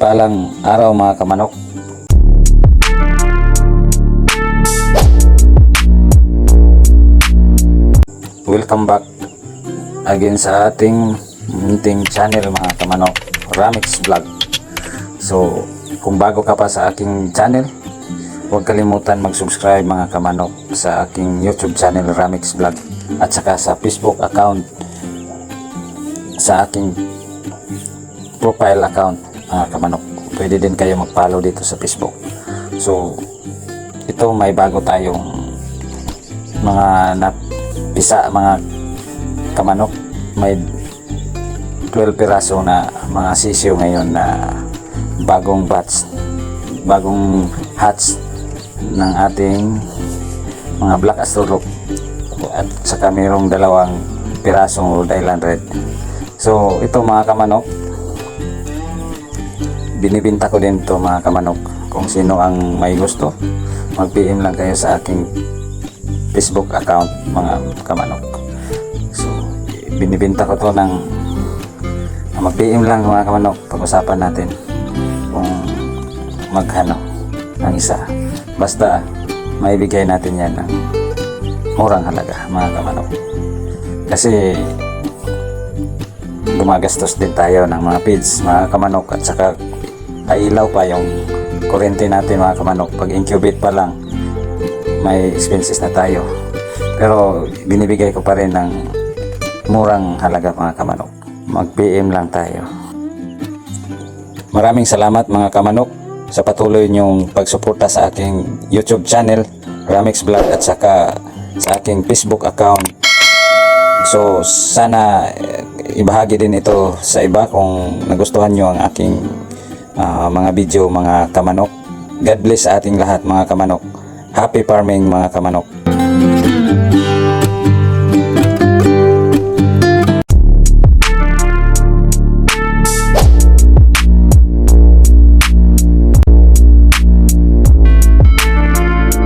Mapagpalang araw mga kamanok. Welcome back again sa ating munting channel mga kamanok, Ramix Vlog. So kung bago ka pa sa aking channel, huwag kalimutan mag-subscribe mga kamanok sa aking YouTube channel Ramix Vlog at saka sa Facebook account, sa aking profile account mga kamanok. Pwede din kayo mag-follow dito sa Facebook. So ito, may bago tayong mga napisa mga kamanok. May 12 piraso na mga sisiyo ngayon na bagong batch, bagong hatch ng ating mga Black Astrolog, at saka mayroong 2 pirasong Rhode Island Red. So ito mga kamanok, binibinta ko din to mga kamanok. Kung sino ang may gusto, mag-PM lang kayo sa aking Facebook account mga kamanok. So binibinta ko to ng mag-PM lang mga kamanok. Pag-usapan natin kung maghano ang isa, basta maibigay natin yan ng murang halaga mga kamanok, kasi gumagastos din tayo ng mga feeds mga kamanok, at saka ilaw pa yung kuryente natin mga kamanok. Pag incubate pa lang may expenses na tayo, pero binibigay ko pa rin ng murang halaga mga kamanok. Mag-PM lang tayo. Maraming salamat mga kamanok sa patuloy niyong pagsuporta sa aking YouTube channel Ramix Vlog at saka sa aking Facebook account. So sana ibahagi din ito sa iba kung nagustuhan nyo ang aking mga video mga kamanok. God bless sa ating lahat mga kamanok. Happy farming mga kamanok.